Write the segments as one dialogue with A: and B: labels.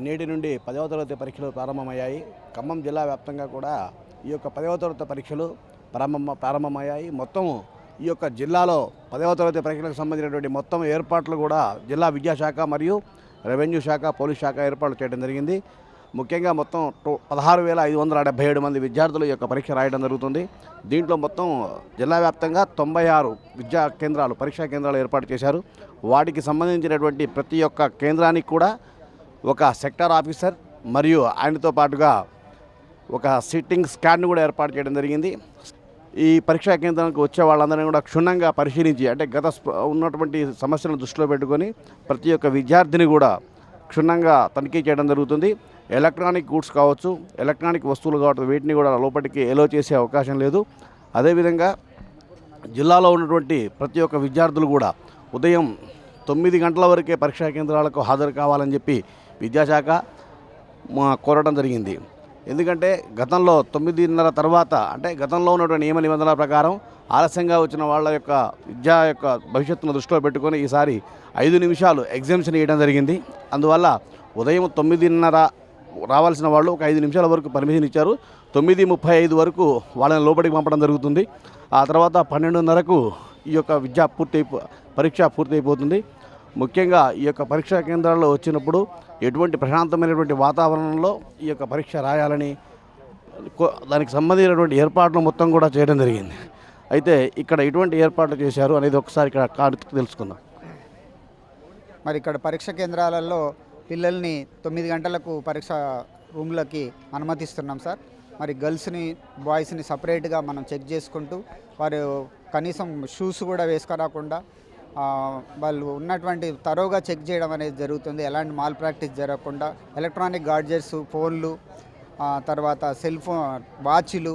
A: నేటి నుండి 10వ తరగతి పరీక్షలు ప్రారంభమయ్యాయి. ఖమ్మం జిల్లా వ్యాప్తంగా కూడా ఈ యొక్క 10వ తరగతి పరీక్షలు ప్రారంభమయ్యాయి. మొత్తం ఈ యొక్క జిల్లాలో 10వ తరగతి పరీక్షలకు సంబంధించినటువంటి మొత్తం ఏర్పాట్లు కూడా జిల్లా విద్యాశాఖ మరియు రెవెన్యూ శాఖ, పోలీస్ శాఖ ఏర్పాట్లు చేయడం జరిగింది. ముఖ్యంగా మొత్తం 16,577 మంది విద్యార్థులు ఈ యొక్క పరీక్ష రాయడం జరుగుతుంది. దీంట్లో మొత్తం జిల్లా వ్యాప్తంగా 96 విద్యా కేంద్రాలు, పరీక్షా కేంద్రాలు ఏర్పాటు చేశారు. వాటికి సంబంధించినటువంటి ప్రతి ఒక్క కేంద్రానికి కూడా ఒక సెక్టార్ ఆఫీసర్ మరియు ఆయనతో పాటుగా ఒక సిట్టింగ్ స్కాడ్ను కూడా ఏర్పాటు చేయడం జరిగింది. ఈ పరీక్షా కేంద్రానికి వచ్చే వాళ్ళందరినీ కూడా క్షుణ్ణంగా పరిశీలించి, అంటే ఉన్నటువంటి సమస్యలను దృష్టిలో పెట్టుకొని ప్రతి ఒక్క విద్యార్థిని కూడా క్షుణ్ణంగా తనిఖీ చేయడం జరుగుతుంది. ఎలక్ట్రానిక్ గూడ్స్ కావచ్చు, ఎలక్ట్రానిక్ వస్తువులు కావచ్చు, వీటిని కూడా లోపలికి ఎలో చేసే అవకాశం లేదు. అదేవిధంగా జిల్లాలో ఉన్నటువంటి ప్రతి ఒక్క విద్యార్థులు కూడా ఉదయం 9 గంటల వరకే పరీక్షా కేంద్రాలకు హాజరు కావాలని చెప్పి విద్యాశాఖ కోరడం జరిగింది. ఎందుకంటే గతంలో 9:30 తర్వాత, అంటే గతంలో ఉన్నటువంటి నియమ నిబంధనల ప్రకారం ఆలస్యంగా వచ్చిన వాళ్ళ యొక్క విద్యా యొక్క భవిష్యత్తును దృష్టిలో పెట్టుకొని ఈసారి 5 నిమిషాలు ఎగ్జామ్షన్ ఇవ్వడం జరిగింది. అందువల్ల ఉదయం 9:30 రావాల్సిన వాళ్ళు ఒక 5 నిమిషాల వరకు పర్మిషన్ ఇచ్చారు. 9:35 వరకు వాళ్ళని లోపలికి పంపడం జరుగుతుంది. ఆ తర్వాత 12:30కు ఈ యొక్క పరీక్ష పూర్తయిపోతుంది. ముఖ్యంగా ఈ యొక్క పరీక్షా కేంద్రాల్లో వచ్చినప్పుడు ఎటువంటి ప్రశాంతమైనటువంటి వాతావరణంలో ఈ యొక్క పరీక్ష రాయాలని దానికి సంబంధించినటువంటి ఏర్పాట్లు మొత్తం కూడా చేయడం జరిగింది. అయితే ఇక్కడ ఎటువంటి ఏర్పాట్లు చేశారు అనేది ఒకసారి ఇక్కడ తెలుసుకుందాం.
B: మరి ఇక్కడ పరీక్ష కేంద్రాలలో పిల్లల్ని 9 గంటలకు పరీక్ష రూమ్లకి అనుమతిస్తున్నాం సార్. మరి గర్ల్స్ని, బాయ్స్ని సపరేట్గా మనం చెక్ చేసుకుంటూ, వారు కనీసం షూస్ కూడా వేసుకురాకుండా వాళ్ళు ఉన్నటువంటి తరోగా చెక్ చేయడం అనేది జరుగుతుంది. ఎలాంటి మాల్ ప్రాక్టీస్ జరగకుండా ఎలక్ట్రానిక్ గాడ్జెట్స్, ఫోన్లు, తర్వాత సెల్ ఫోన్, వాచ్లు,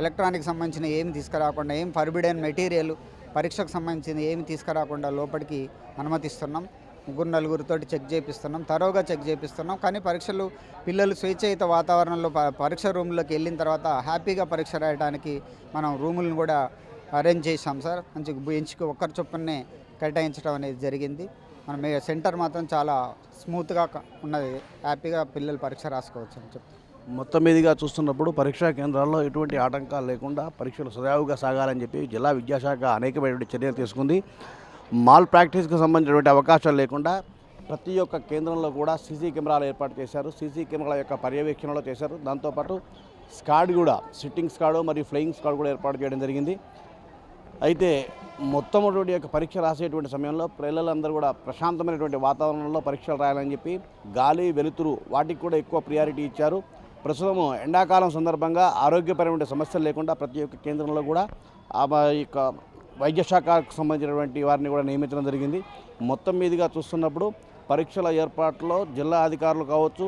B: ఎలక్ట్రానిక్ సంబంధించిన ఏమి తీసుకురాకుండా, ఏం ఫర్బిడెన్ మెటీరియల్, పరీక్షకు సంబంధించిన ఏమి తీసుకురాకుండా లోపలికి అనుమతిస్తున్నాం. 3-4 చెక్ చేపిస్తున్నాం, తరోగా చెక్ చేపిస్తున్నాం. కానీ పరీక్షలు పిల్లలు స్వేచ్ఛాయుత వాతావరణంలో పరీక్ష రూమ్లోకి వెళ్ళిన తర్వాత హ్యాపీగా పరీక్ష రాయడానికి మనం రూములను కూడా అరేంజ్ చేసాం సార్. మంచి బెంచ్కి ఒక్కరి చొప్పునే కేటాయించడం అనేది జరిగింది. మన సెంటర్ మాత్రం చాలా స్మూత్గా ఉన్నది. హ్యాపీగా పిల్లలు పరీక్ష రాసుకోవచ్చు అని చెప్తారు.
A: మొత్తం మీదుగా చూస్తున్నప్పుడు పరీక్షా కేంద్రాల్లో ఎటువంటి ఆటంకాలు లేకుండా పరీక్షలు సజావుగా సాగాలని చెప్పి జిల్లా విద్యాశాఖ అనేకమైనటువంటి చర్యలు తీసుకుంది. మాల్ ప్రాక్టీస్కి సంబంధించినటువంటి అవకాశాలు లేకుండా ప్రతి ఒక్క కేంద్రంలో కూడా సీసీ కెమెరాలు ఏర్పాటు చేశారు. సీసీ కెమెరాల యొక్క పర్యవేక్షణలో చేశారు. దాంతోపాటు స్కాడ్ కూడా, సిట్టింగ్ స్కాడ్ మరియు ఫ్లయింగ్ స్కాడ్ కూడా ఏర్పాటు చేయడం జరిగింది. అయితే మొట్టమొదటి యొక్క పరీక్ష రాసేటువంటి సమయంలో పిల్లలందరూ కూడా ప్రశాంతమైనటువంటి వాతావరణంలో పరీక్షలు రాయాలని చెప్పి గాలి, వెలుతురు వాటికి కూడా ఎక్కువ ప్రియారిటీ ఇచ్చారు. ప్రస్తుతం ఎండాకాలం సందర్భంగా ఆరోగ్యపరమైన సమస్యలు లేకుండా ప్రతి ఒక్క కేంద్రంలో కూడా ఈ యొక్క వైద్య శాఖకు సంబంధించినటువంటి వారిని కూడా నియమించడం జరిగింది. మొత్తం మీదుగా చూస్తున్నప్పుడు పరీక్షల ఏర్పాట్లో జిల్లా అధికారులు కావచ్చు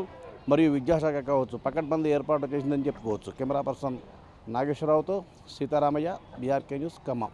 A: మరియు విద్యాశాఖ కావచ్చు పకడ్బందీ ఏర్పాటు చేసిందని చెప్పుకోవచ్చు. కెమెరా పర్సన్ నాగేశ్వరరావుతో సీతారామయ్య, బీఆర్కే న్యూస్, ఖమ్మం.